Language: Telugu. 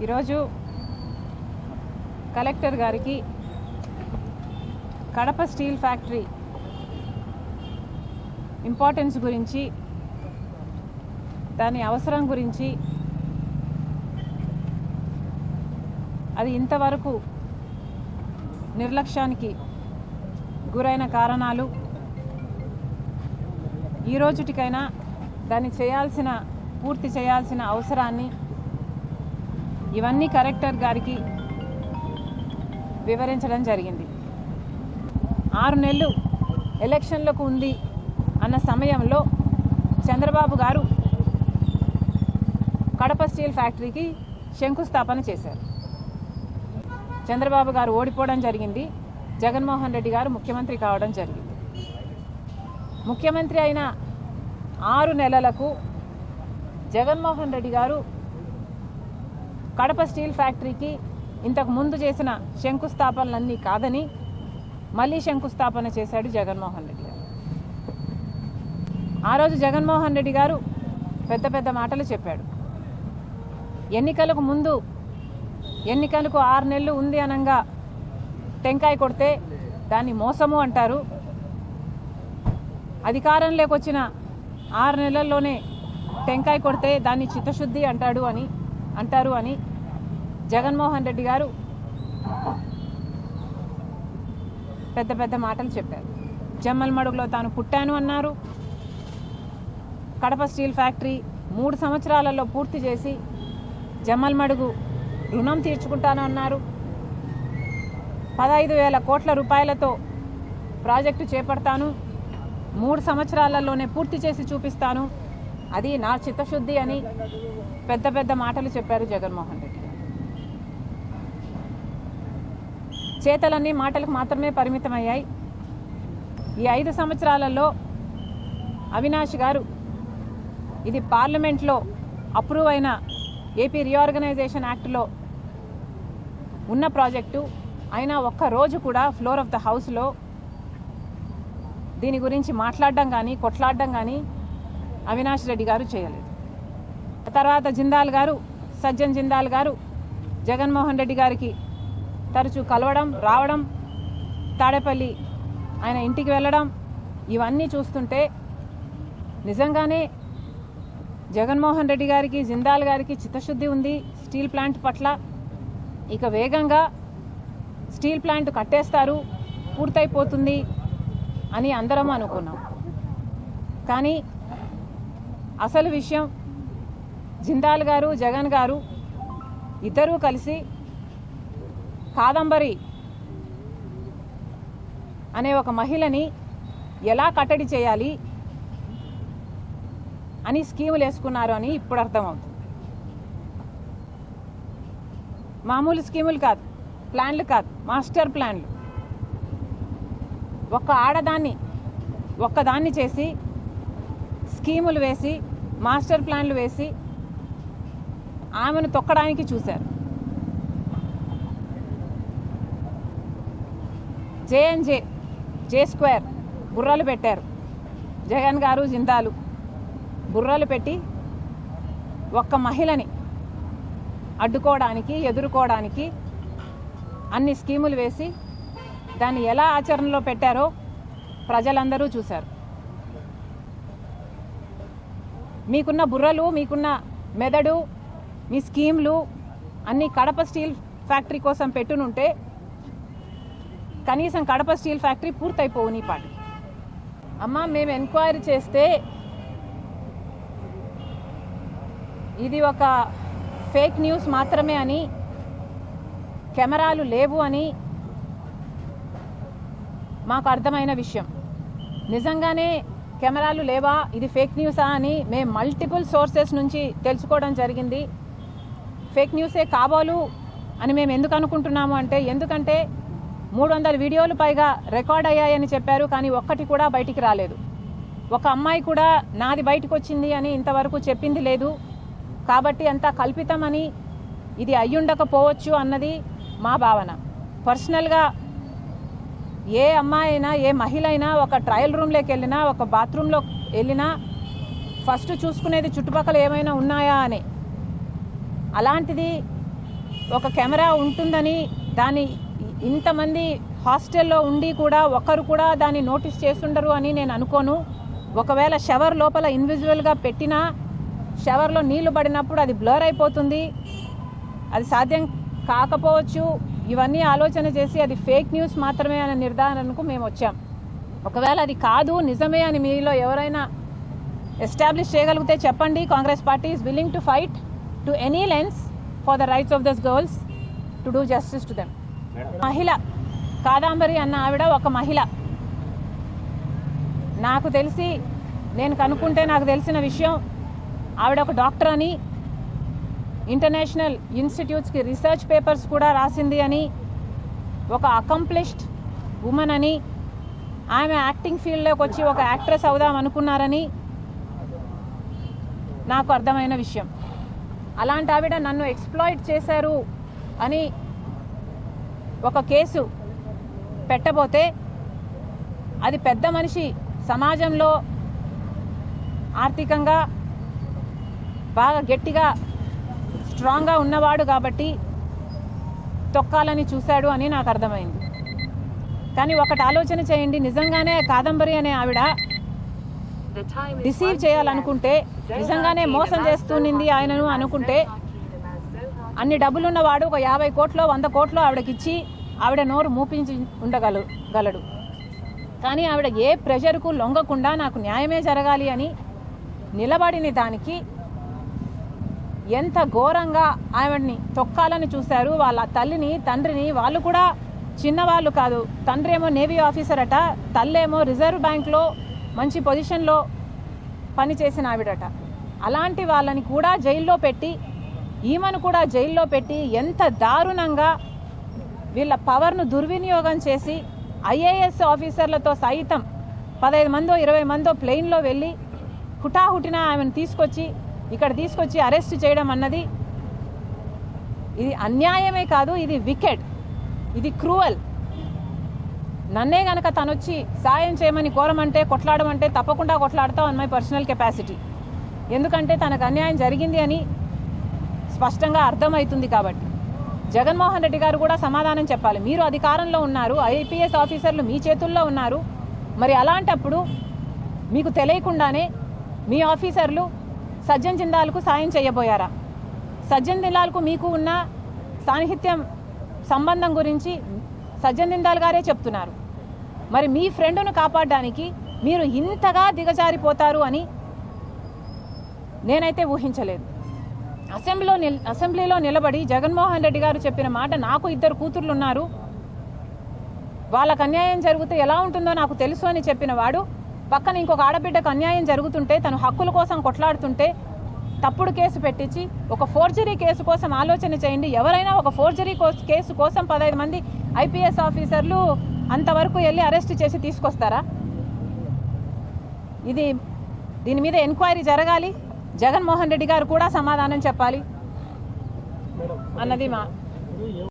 ఈరోజు కలెక్టర్ గారికి కడప స్టీల్ ఫ్యాక్టరీ ఇంపార్టెన్స్ గురించి, దాని అవసరం గురించి, అది ఇంతవరకు నిర్లక్ష్యానికి గురైన కారణాలు, ఈ రోజుటికైనా దాన్ని పూర్తి చేయాల్సిన అవసరాన్ని ఇవన్నీ కలెక్టర్ గారికి వివరించడం జరిగింది. 6 నెలలు ఎలక్షన్లకు ఉంది అన్న సమయంలో చంద్రబాబు గారు కడప స్టీల్ ఫ్యాక్టరీకి శంకుస్థాపన చేశారు. చంద్రబాబు గారు ఓడిపోవడం జరిగింది, జగన్మోహన్ రెడ్డి గారు ముఖ్యమంత్రి కావడం జరిగింది. ముఖ్యమంత్రి అయిన 6 నెలలకు జగన్మోహన్ రెడ్డి గారు కడప స్టీల్ ఫ్యాక్టరీకి ఇంతకు ముందు చేసిన శంకుస్థాపనలన్నీ కాదని మళ్ళీ శంకుస్థాపన చేశాడు జగన్మోహన్ రెడ్డి గారు. ఆ రోజు జగన్మోహన్ రెడ్డి గారు పెద్ద పెద్ద మాటలు చెప్పాడు. ఎన్నికలకు ముందు, ఎన్నికలకు 6 నెలలు ఉంది అనంగా టెంకాయ కొడితే దాన్ని మోసము అంటారు, అధికారంలోకి వచ్చిన 6 నెలల్లోనే టెంకాయ కొడితే దాన్ని చిత్తశుద్ధి అంటారు అని జగన్మోహన్ రెడ్డి గారు పెద్ద పెద్ద మాటలు చెప్పారు. జమ్మలమడుగులో తాను పుట్టాను అన్నారు. కడప స్టీల్ ఫ్యాక్టరీ 3 సంవత్సరాలలో పూర్తి చేసి జమ్మలమడుగు రుణం తీర్చుకుంటాను అన్నారు. 15,000 కోట్ల రూపాయలతో ప్రాజెక్టు చేపడతాను, 3 సంవత్సరాలలోనే పూర్తి చేసి చూపిస్తాను, అది నా చిత్తశుద్ధి అని పెద్ద పెద్ద మాటలు చెప్పారు జగన్మోహన్ రెడ్డి. చేతలన్నీ మాటలకు మాత్రమే పరిమితమయ్యాయి. ఈ 5 సంవత్సరాలలో అవినాష్ గారు ఇది పార్లమెంట్లో అప్రూవ్ అయిన ఏపీ రీఆర్గనైజేషన్ యాక్ట్లో ఉన్న ప్రాజెక్టు అయినా ఒక్కరోజు కూడా ఫ్లోర్ ఆఫ్ ద హౌస్లో దీని గురించి మాట్లాడడం కానీ కొట్లాడడం కానీ అవినాష్ రెడ్డి గారు చేయలేదు. తర్వాత సజ్జన్ జిందాల్ గారు జగన్మోహన్ రెడ్డి గారికి తరచూ కలవడం, రావడం, తాడేపల్లి ఆయన ఇంటికి వెళ్ళడం, ఇవన్నీ చూస్తుంటే నిజంగానే జగన్మోహన్ రెడ్డి గారికి, జిందాల్ గారికి చిత్తశుద్ధి ఉంది స్టీల్ ప్లాంట్ పట్ల. ఇక వేగంగా స్టీల్ ప్లాంట్ కట్టేస్తారు, పూర్తయిపోతుంది అని అందరం అనుకున్నాం. కానీ అసలు విషయం జిందాల్ గారు, జగన్ గారు ఇద్దరూ కలిసి కాదంబరి అనే ఒక మహిళని ఎలా కట్టడి చేయాలి అని స్కీములు వేసుకున్నారు అని ఇప్పుడు అర్థమవుతుంది. మామూలు స్కీములు కాదు, ప్లాన్లు కాదు, మాస్టర్ ప్లాన్లు. ఒక్కదాన్ని చేసి స్కీములు వేసి మాస్టర్ ప్లాన్లు వేసి ఆమెను తొక్కడానికి చూశారు. జే స్క్వేర్ బుర్రలు పెట్టారు. జగన్ గారు, జిందాలు బుర్రలు పెట్టి ఒక్క మహిళని అడ్డుకోవడానికి, ఎదుర్కోవడానికి అన్ని స్కీములు వేసి దాన్ని ఎలా ఆచరణలో పెట్టారో ప్రజలందరూ చూశారు. మీకున్న బుర్రలు, మీకున్న మెదడు, మీ స్కీమ్లు అన్నీ కడప స్టీల్ ఫ్యాక్టరీ కోసం పెట్టునుంటే కనీసం కడప స్టీల్ ఫ్యాక్టరీ పూర్తయిపోవు నీ పాటి. అమ్మ, మేము ఎంక్వైరీ చేస్తే ఇది ఒక ఫేక్ న్యూస్ మాత్రమే అని, కెమెరాలు లేవు అని మాకు అర్థమైన విషయం. నిజంగానే కెమెరాలు లేవా, ఇది ఫేక్ న్యూసా అని మేము మల్టిపుల్ సోర్సెస్ నుంచి తెలుసుకోవడం జరిగింది. ఫేక్ న్యూసే కావాలు అని మేము ఎందుకు అనుకుంటున్నాము అంటే, ఎందుకంటే 300 వీడియోలు పైగా రికార్డ్ అయ్యాయని చెప్పారు, కానీ ఒక్కటి కూడా బయటికి రాలేదు. ఒక అమ్మాయి కూడా నాది బయటకు వచ్చింది అని ఇంతవరకు చెప్పింది లేదు. కాబట్టి అంతా కల్పితమని, ఇది అయ్యుండకపోవచ్చు అన్నది మా భావన. పర్సనల్గా ఏ అమ్మాయి అయినా, ఏ మహిళ అయినా ఒక ట్రయల్ రూమ్లోకి వెళ్ళినా, ఒక బాత్రూంలో వెళ్ళినా ఫస్ట్ చూసుకునేది చుట్టుపక్కల ఏమైనా ఉన్నాయా అని. అలాంటిది ఒక కెమెరా ఉంటుందని దాన్ని ఇంతమంది హాస్టల్లో ఉండి కూడా ఒక్కరు కూడా దాన్ని నోటీస్ చేస్తుండరు అని నేను అనుకోను. ఒకవేళ షవర్ లోపల ఇన్విజిబుల్గా పెట్టినా షవర్లో నీళ్లు పడినప్పుడు అది బ్లర్ అయిపోతుంది, అది సాధ్యం కాకపోవచ్చు. ఇవన్నీ ఆలోచన చేసి అది ఫేక్ న్యూస్ మాత్రమే అనే నిర్ధారణకు మేము వచ్చాం. ఒకవేళ అది కాదు నిజమే అని మీలో ఎవరైనా ఎస్టాబ్లిష్ చేయగలిగితే చెప్పండి. Congress party is willing to fight to any lengths for the rights of those girls to do justice to them. మహిళ కాదంబరి అన్న ఆవిడ ఒక మహిళ. నాకు తెలిసి నేను కనుక్కుంటే నాకు తెలిసిన విషయం ఆవిడ ఒక డాక్టర్ అని, ఇంటర్నేషనల్ ఇన్స్టిట్యూట్స్కి రీసెర్చ్ పేపర్స్ కూడా రాసింది అని, ఒక అకంప్లిష్డ్ ఉమెన్ అని, ఆమె యాక్టింగ్ ఫీల్డ్లోకి వచ్చి ఒక యాక్ట్రెస్ అవుదాం అనుకున్నారని నాకు అర్థమైన విషయం. అలాంటి ఆవిడ నన్ను ఎక్స్ప్లాయిట్ చేశారు అని ఒక కేసు పెట్టబోతే అది పెద్ద మనిషి, సమాజంలో ఆర్థికంగా బాగా గట్టిగా స్ట్రాంగ్గా ఉన్నవాడు కాబట్టి తొక్కాలని చూశాడు అని నాకు అర్థమైంది. కానీ ఒకటి ఆలోచన చేయండి, నిజంగానే కాదంబరి అనే ఆవిడ రిసీవ్ చేయాలనుకుంటే, నిజంగానే మోసం చేస్తుంది ఆయనను అనుకుంటే, అన్ని డబ్బులున్నవాడు ఒక 50 కోట్లో 100 కోట్లో ఆవిడకిచ్చి ఆవిడ నోరు మూపించి ఉండగలడు. కానీ ఆవిడ ఏ ప్రెషర్కు లొంగకుండా నాకు న్యాయమే జరగాలి అని నిలబడిన దానికి ఎంత ఘోరంగా ఆవిడని తొక్కాలని చూశారు. వాళ్ళ తల్లిని తండ్రిని, వాళ్ళు కూడా చిన్నవాళ్ళు కాదు. తండ్రి ఏమో నేవీ ఆఫీసర్ అట, తల్లేమో రిజర్వ్ బ్యాంక్లో మంచి పొజిషన్లో పనిచేసిన ఆవిడట. అలాంటి వాళ్ళని కూడా జైల్లో పెట్టి, ఈమెను కూడా జైల్లో పెట్టి ఎంత దారుణంగా వీళ్ళ పవర్ను దుర్వినియోగం చేసి ఐఏఎస్ ఆఫీసర్లతో సైతం 15 మందో 20 మందో ప్లెయిన్లో వెళ్ళి హుటాహుటిన ఆమెను తీసుకొచ్చి అరెస్ట్ చేయడం అన్నది ఇది అన్యాయమే కాదు, ఇది వికెడ్, ఇది క్రూవల్. నన్నే గనక తనొచ్చి సాయం చేయమని కోరమంటే, కొట్లాడమంటే తప్పకుండా కొట్లాడతాం అన్ మై పర్సనల్ కెపాసిటీ. ఎందుకంటే తనకు అన్యాయం జరిగింది అని స్పష్టంగా అర్థమవుతుంది కాబట్టి. జగన్మోహన్ రెడ్డి గారు కూడా సమాధానం చెప్పాలి. మీరు అధికారంలో ఉన్నారు, ఐపీఎస్ ఆఫీసర్లు మీ చేతుల్లో ఉన్నారు. మరి అలాంటప్పుడు మీకు తెలియకుండానే మీ ఆఫీసర్లు సజ్జన్ జిందాల్కు సాయం చేయబోయారా? సజ్జన్ జిందాల్కు మీకు ఉన్న సాన్నిహిత్యం సంబంధం గురించి సజ్జన్ జిందాల్ గారే చెప్తున్నారు. మరి మీ ఫ్రెండ్ను కాపాడడానికి మీరు ఇంతగా దిగజారిపోతారు అని నేనైతే ఊహించలేదు. అసెంబ్లీలో నిలబడి జగన్మోహన్ రెడ్డి గారు చెప్పిన మాట, నాకు 2 కూతుర్లు ఉన్నారు, వాళ్ళకు అన్యాయం జరిగితే ఎలా ఉంటుందో నాకు తెలుసు అని చెప్పిన వాడు, పక్కన ఇంకొక ఆడబిడ్డకు అన్యాయం జరుగుతుంటే, తను హక్కుల కోసం కొట్లాడుతుంటే తప్పుడు కేసు పెట్టించి ఒక ఫోర్జరీ కేసు కోసం ఆలోచన చేయండి. ఎవరైనా ఒక ఫోర్జరీ కేసు కోసం 15 మంది ఐపీఎస్ ఆఫీసర్లు అంతవరకు వెళ్ళి అరెస్ట్ చేసి తీసుకొస్తారా? దీని మీద ఎంక్వైరీ జరగాలి. జగన్మోహన్ రెడ్డి గారు కూడా సమాధానం చెప్పాలి అన్నది మా